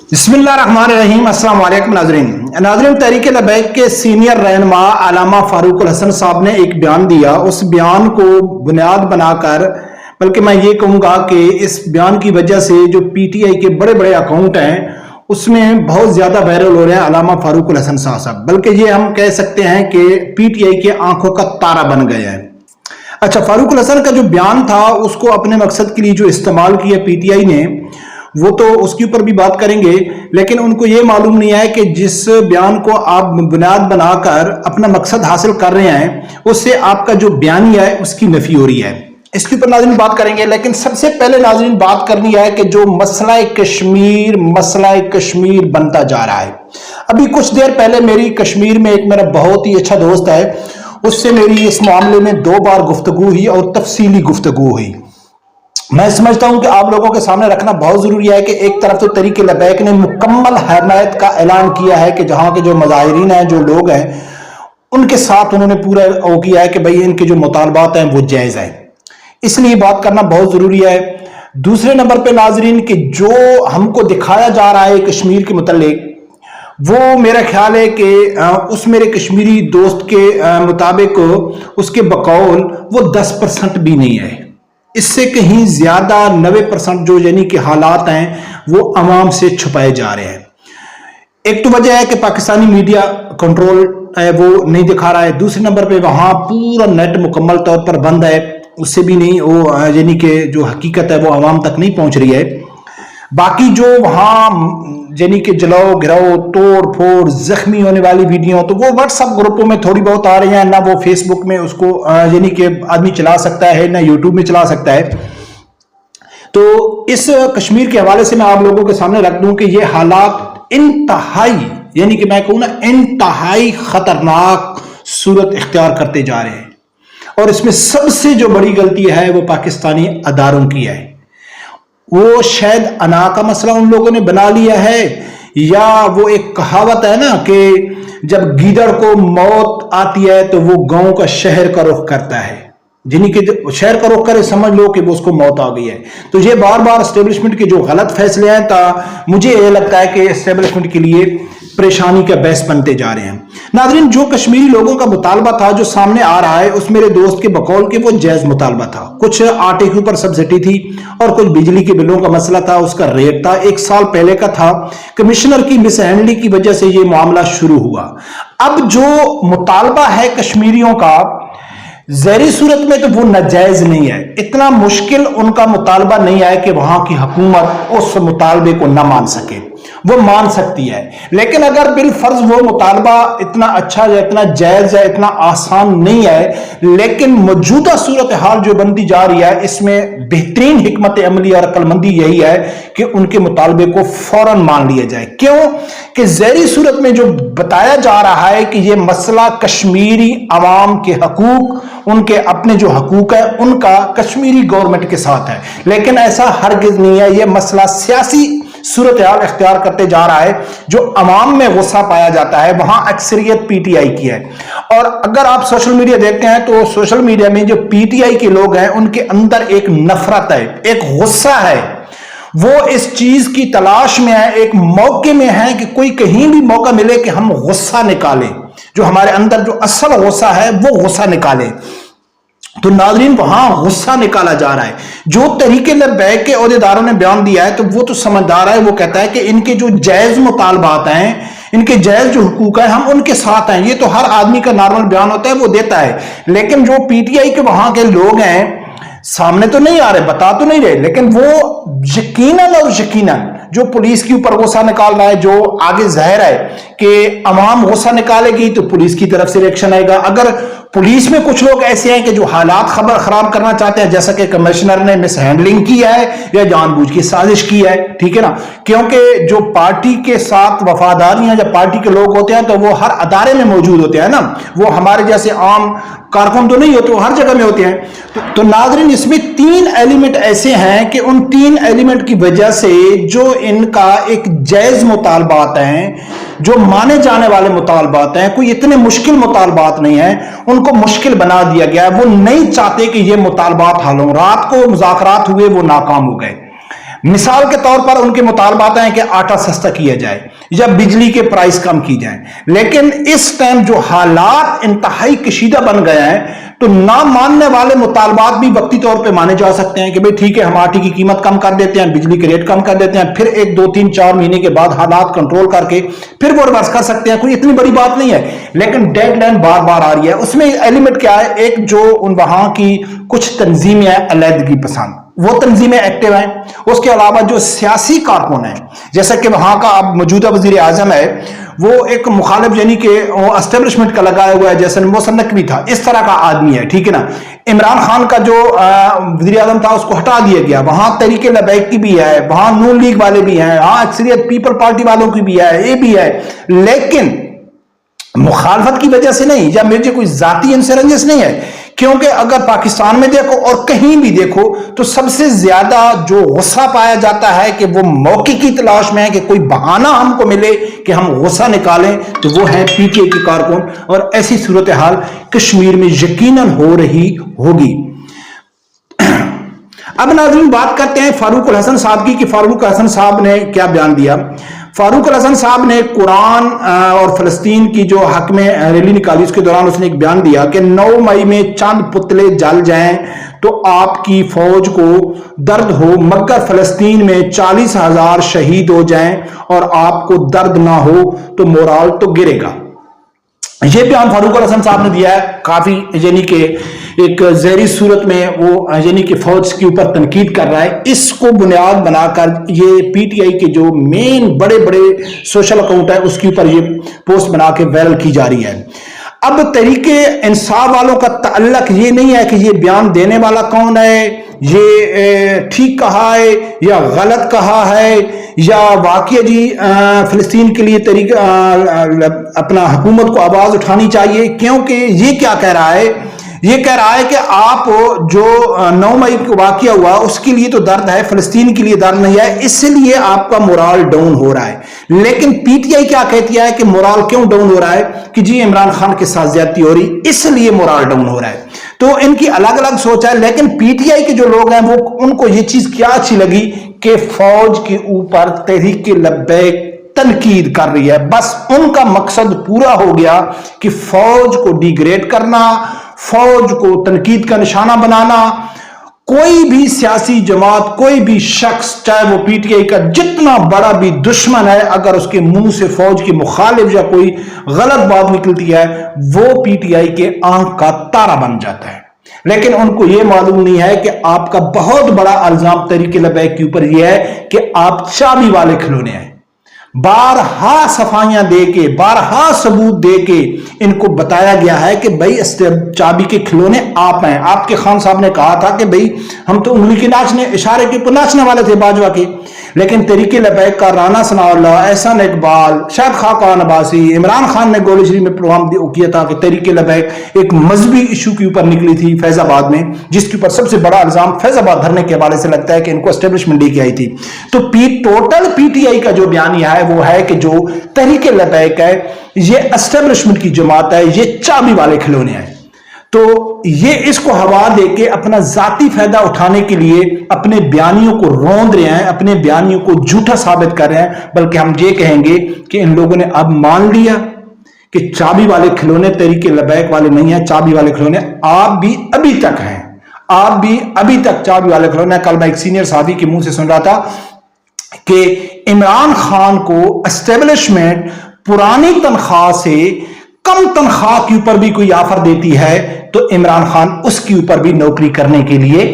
बिस्मिल्लाहिर्रहमानिर्रहीम। अस्सलाम वालेकुम नाज़रीन। तहरीक लबैक के सीनियर रहनुमा अल्लामा फारूक हसन साहब ने एक बयान दिया। उस बयान को बुनियाद बनाकर, बल्कि मैं ये कहूँगा कि इस बयान की वजह से जो पीटीआई के बड़े बड़े अकाउंट हैं उसमें बहुत ज़्यादा वायरल हो रहे हैं अल्लामा फारूक हसन साहब, बल्कि ये हम कह सकते हैं कि पीटीआई के आंखों का तारा बन गए हैं। अच्छा, फारूक हसन का जो बयान था उसको अपने मकसद के लिए जो इस्तेमाल किया पीटीआई ने, वो तो उसके ऊपर भी बात करेंगे, लेकिन उनको ये मालूम नहीं है कि जिस बयान को आप बुनियाद बनाकर अपना मकसद हासिल कर रहे हैं उससे आपका जो बयानिया है उसकी नफी हो रही है। इसके ऊपर नाज़रीन बात करेंगे, लेकिन सबसे पहले नाज़रीन बात करनी है कि जो मसला कश्मीर बनता जा रहा है। अभी कुछ देर पहले मेरी कश्मीर में एक मेरा बहुत ही अच्छा दोस्त है, उससे मेरी इस मामले में 2 बार गुफ्तगू हुई और तफसीली गुफ्तगू हुई। मैं समझता हूं कि आप लोगों के सामने रखना बहुत जरूरी है कि एक तरफ तो तहरीक लबैक ने मुकम्मल हमायत का ऐलान किया है कि जहां के जो मुजाहिरीन हैं, जो लोग हैं, उनके साथ उन्होंने पूरा वो किया है कि भाई इनके जो मुतालबात हैं वो जायज हैं, इसलिए बात करना बहुत जरूरी है। दूसरे नंबर पे नाजरीन कि जो हमको दिखाया जा रहा है कश्मीर के मुतालिक, वो मेरा ख्याल है कि उस मेरे कश्मीरी दोस्त के मुताबिक उसके बकौल वो 10% भी नहीं है। इससे कहीं ज्यादा 90% जो यानी कि हालात हैं वो अवाम से छुपाए जा रहे हैं। एक तो वजह है कि पाकिस्तानी मीडिया कंट्रोल है, वो नहीं दिखा रहा है। दूसरे नंबर पे वहां पूरा नेट मुकम्मल तौर पर बंद है, उससे भी नहीं वो यानी कि जो हकीकत है वो अवाम तक नहीं पहुंच रही है। बाकी जो वहां यानी कि जलाओ गिराओ तोड़ फोड़ जख्मी होने वाली वीडियो तो वो व्हाट्सएप ग्रुपों में थोड़ी बहुत आ रही हैं, ना वो फेसबुक में उसको यानी कि आदमी चला सकता है, ना यूट्यूब में चला सकता है। तो इस कश्मीर के हवाले से मैं आप लोगों के सामने रख दूं कि ये हालात इंतहाई यानी कि मैं कहूं ना इंतहाई खतरनाक सूरत इख्तियार करते जा रहे हैं, और इसमें सबसे जो बड़ी गलती है वो पाकिस्तानी अदारों की है। वो शायद अना का मसला उन लोगों ने बना लिया है, या वो एक कहावत है ना कि जब गीदड़ को मौत आती है तो वो गांव का शहर का रुख करता है, जिन्हीं के शहर का रुख करे समझ लो कि वो उसको मौत आ गई है। तो ये बार बार एस्टेब्लिशमेंट के जो गलत फैसले हैं मुझे ये लगता है कि एस्टेब्लिशमेंट के लिए परेशानी का बहस बनते जा रहे हैं। नाज़रीन, जो कश्मीरी लोगों का मुतालबा था जो सामने आ रहा है उस मेरे दोस्त के बकौल के वो जायज मुतालबा था। कुछ आटे के ऊपर सब्सिडी थी और कुछ बिजली के बिलों का मसला था, उसका रेट था, 1 साल पहले का था। कमिश्नर की मिसहैंडलिंग की वजह से ये मामला शुरू हुआ। अब जो मुतालबा है कश्मीरियों का ज़ाहिरी सूरत में तो वो नाजायज नहीं है, इतना मुश्किल उनका मुतालबा नहीं है कि वहां की हुकूमत उस मुतालबे को ना मान सके, वो मान सकती है। लेकिन अगर बिल फर्ज वो मुतालबा इतना अच्छा या इतना जायज है, इतना आसान नहीं है, लेकिन मौजूदा सूरत हाल जो बनती जा रही है इसमें बेहतरीन हिकमत अमली और अक्लमंदी यही है कि उनके मुतालबे को फौरन मान लिया जाए। क्यों कि ज़ाहिरी सूरत में जो बताया जा रहा है कि ये मसला कश्मीरी अवाम के हकूक, उनके अपने जो हकूक है उनका कश्मीरी गवर्नमेंट के साथ है, लेकिन ऐसा हरगिज नहीं है। यह मसला सियासी सूरत हाल इख्तियार करते जा रहा है। जो अवाम में गुस्सा पाया जाता है वहां अक्सरियत पीटीआई की है, और अगर आप सोशल मीडिया देखते हैं तो सोशल मीडिया में जो पीटीआई के लोग हैं उनके अंदर एक नफरत है, एक गुस्सा है, वो इस चीज की तलाश में है, एक मौके में है कि कोई कहीं भी मौका मिले कि हम गुस्सा निकालें, जो हमारे अंदर जो असल गुस्सा है वो गुस्सा निकालें। तो नाज़रीन वहां गुस्सा निकाला जा रहा है। जो तहरीक लबैक के ओहदेदारों ने बयान दिया है तो वो तो समझदार है, वो कहता है कि इनके जो जायज मुतालबात हैं, इनके जायज जो हुकूक है हम उनके साथ हैं। ये तो हर आदमी का नॉर्मल बयान होता है, वो देता है। लेकिन जो पीटीआई के वहां के लोग हैं सामने तो नहीं आ रहे, बता तो नहीं रहे, लेकिन वो यकीनन और यकीनन जो पुलिस के ऊपर गुस्सा निकाल रहा है, जो आगे जाहिर है कि अवाम गुस्सा निकालेगी तो पुलिस की तरफ से रिएक्शन आएगा। अगर पुलिस में कुछ लोग ऐसे हैं कि जो हालात खबर खराब करना चाहते हैं, जैसा कि कमिश्नर ने मिस हैंडलिंग की है या जानबूझ की साजिश की है, ठीक है ना, क्योंकि जो पार्टी के साथ वफादारियां जब पार्टी के लोग होते हैं तो वो हर अदारे में मौजूद होते हैं ना, वो हमारे जैसे आम कारकुन तो नहीं होते, वो हर जगह में होते हैं। तो नाज़रीन इसमें 3 एलिमेंट ऐसे हैं कि उन 3 एलिमेंट की वजह से जो इनका एक जायज मुतालबात हैं, जो माने जाने वाले मुतालबात हैं, कोई इतने मुश्किल मुतालबात नहीं है, उनको मुश्किल बना दिया गया है। वो नहीं चाहते कि ये मुतालबात हल हों। रात को मुज़ाकरात हुए, वो नाकाम हो गए। مثال کے طور پر ان کے مطالبات ہیں کہ آٹا سستا کیا جائے یا بجلی کے پرائس کم کی جائیں، لیکن اس ٹائم جو حالات انتہائی کشیدہ بن گئے ہیں تو نہ ماننے والے مطالبات بھی وقتی طور پہ مانے جا سکتے ہیں کہ بھئی ٹھیک ہے ہم آٹے کی قیمت کم کر دیتے ہیں، بجلی کے ریٹ کم کر دیتے ہیں، پھر 1 2 3 4 مہینے کے بعد حالات کنٹرول کر کے پھر وہ ریورس کر سکتے ہیں، کوئی اتنی بڑی بات نہیں ہے، لیکن ڈیڈ لائن بار بار آ رہی ہے۔ اس میں ایلیمنٹ کیا ہے؟ ایک جو وہاں کی کچھ تنظیمیں ہیں علیحدگی پسند، وہ تنظیمیں ایکٹیو ہیں، اس کے علاوہ جو سیاسی کارکن ہیں، جیسا کہ وہاں کا اب موجودہ وزیر اعظم ہے وہ ایک مخالف یعنی کہ اسٹیبلشمنٹ کا لگایا ہوا ہے، جیسے محسن نقوی تھا، اس طرح کا آدمی ہے، ٹھیک ہے نا۔ عمران خان کا جو وزیر اعظم تھا اس کو ہٹا دیا گیا، وہاں تحریک لبیک کی بھی ہے، وہاں نون لیگ والے بھی ہیں، ہاں اکثریت پیپل پارٹی والوں کی بھی ہے، یہ بھی ہے، لیکن مخالفت کی وجہ سے نہیں یا میرے کوئی ذاتی ان سے رنجش نہیں ہے، کیونکہ اگر پاکستان میں دیکھو اور کہیں بھی دیکھو تو سب سے زیادہ جو غصہ پایا جاتا ہے کہ وہ موقع کی تلاش میں ہے کہ کوئی بہانہ ہم کو ملے کہ ہم غصہ نکالیں، تو وہ ہے پی ٹی آئی کے کارکن، اور ایسی صورتحال کشمیر میں یقیناً ہو رہی ہوگی۔ اب ناظرین بات کرتے ہیں فاروق الحسن صاحب کی کہ فاروق الحسن صاحب نے کیا بیان دیا۔ فاروق الحسن صاحب نے قرآن اور فلسطین کی جو حق میں ریلی نکالی اس کے دوران اس نے ایک بیان دیا کہ 9 مئی میں چند پتلے جل جائیں تو آپ کی فوج کو درد ہو، مگر فلسطین میں 40,000 شہید ہو جائیں اور آپ کو درد نہ ہو تو مورال تو گرے گا۔ یہ بیان فاروق الحسن صاحب نے دیا ہے، کافی یعنی کہ ایک زہری صورت میں وہ یعنی کہ فوج کے اوپر تنقید کر رہا ہے۔ اس کو بنیاد بنا کر یہ پی ٹی آئی کے جو مین بڑے بڑے سوشل اکاؤنٹ ہے اس کے اوپر یہ پوسٹ بنا کے وائرل کی جا رہی ہے۔ اب تحریک انصاف والوں کا تعلق یہ نہیں ہے کہ یہ بیان دینے والا کون ہے، یہ ٹھیک کہا ہے یا غلط کہا ہے، یا واقعی جی فلسطین کے لیے تحریک اپنا حکومت کو آواز اٹھانی چاہیے، کیونکہ یہ کیا کہہ رہا ہے؟ یہ کہہ رہا ہے کہ آپ جو 9 مئی کو واقعہ ہوا اس کے لیے تو درد ہے، فلسطین کے لیے درد نہیں ہے، اس لیے آپ کا مورال ڈاؤن ہو رہا ہے۔ لیکن پی ٹی آئی کیا کہتی ہے کہ مورال کیوں ڈاؤن ہو رہا ہے؟ کہ جی عمران خان کے ساتھ زیادتی ہو رہی اس لیے مورال ڈاؤن ہو رہا ہے۔ تو ان کی الگ الگ سوچ ہے، لیکن پی ٹی آئی کے جو لوگ ہیں وہ ان کو یہ چیز کیا اچھی لگی کہ فوج کے اوپر تحریک لبیک تنقید کر رہی ہے، بس ان کا مقصد پورا ہو گیا کہ فوج کو ڈیگریڈ کرنا، فوج کو تنقید کا نشانہ بنانا۔ کوئی بھی سیاسی جماعت، کوئی بھی شخص، چاہے وہ پی ٹی آئی کا جتنا بڑا بھی دشمن ہے، اگر اس کے منہ سے فوج کی مخالف یا کوئی غلط بات نکلتی ہے وہ پی ٹی آئی کے آنکھ کا تارا بن جاتا ہے۔ لیکن ان کو یہ معلوم نہیں ہے کہ آپ کا بہت بڑا الزام تحریک لبیک کے اوپر یہ ہے کہ آپ چابی والے کھلونے ہیں۔ بارہا صفائیاں دے کے، بارہا ثبوت دے کے ان کو بتایا گیا ہے کہ بھئی چابی کے کھلونے آپ ہیں۔ آپ کے خان صاحب نے کہا تھا کہ بھئی ہم تو انگلی کے ناچنے، اشارے کے اوپر ناچنے والے تھے باجوہ کے، لیکن تحریک لبیک کا رانا ثناء اللہ، احسان اقبال، شاہد خاقان عباسی، عمران خان نے گولی شریف میں پروگرام کیا تھا کہ تحریک لبیک ایک مذہبی ایشو کے اوپر نکلی تھی فیض آباد میں، جس کے اوپر سب سے بڑا الزام فیض آباد دھرنے کے حوالے سے لگتا ہے کہ ان کو اسٹیبلشمنٹ لے کے آئی تھی۔ تو ٹوٹل پی ٹی آئی کا جو بیانیہ ہے وہ ہے کہ جو تحریک لبیک ہے یہ اسٹیبلشمنٹ کی جماعت ہے، یہ چابی والے کھلونے ہیں۔ تو یہ اس کو ہوا دے کے اپنا ذاتی فائدہ اٹھانے کے لیے اپنے بیانیوں کو روند رہے ہیں، اپنے بیانیوں کو جھوٹا ثابت کر رہے ہیں، بلکہ ہم یہ کہیں گے کہ ان لوگوں نے اب مان لیا کہ چابی والے کھلونے تحریک لبیک والے نہیں ہیں، چابی والے کھلونے آپ بھی ابھی تک ہیں، آپ بھی ابھی تک چابی والے کھلونے ہیں۔ کل میں ایک سینئر صحافی کے منہ سے سن رہا تھا کہ عمران خان کو اسٹیبلشمنٹ پرانی تنخواہ سے کم تنخواہ کے اوپر بھی کوئی آفر دیتی ہے تو عمران خان اس کے اوپر بھی نوکری کرنے کے لیے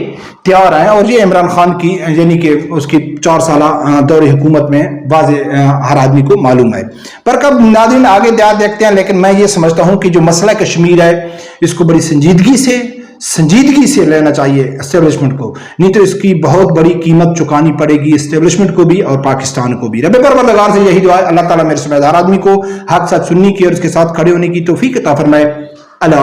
تیار ہیں، اور یہ عمران خان کی یعنی کہ اس کی 4 سالہ دور حکومت میں واضح ہر آدمی کو معلوم ہے۔ پر کب ناظرین آگے دیکھتے ہیں، لیکن میں یہ سمجھتا ہوں کہ جو مسئلہ کشمیر ہے اس کو بڑی سنجیدگی سے لینا چاہیے اسٹیبلشمنٹ کو، نہیں تو اس کی بہت بڑی قیمت چکانی پڑے گی اسٹیبلشمنٹ کو بھی اور پاکستان کو بھی۔ رب پروردگار سے یہی دعا ہے اللہ تعالیٰ میرے سمجھدار آدمی کو حق ساتھ سننے کی اور اس کے ساتھ کھڑے ہونے کی توفیق عطا فرمائے۔ اللہ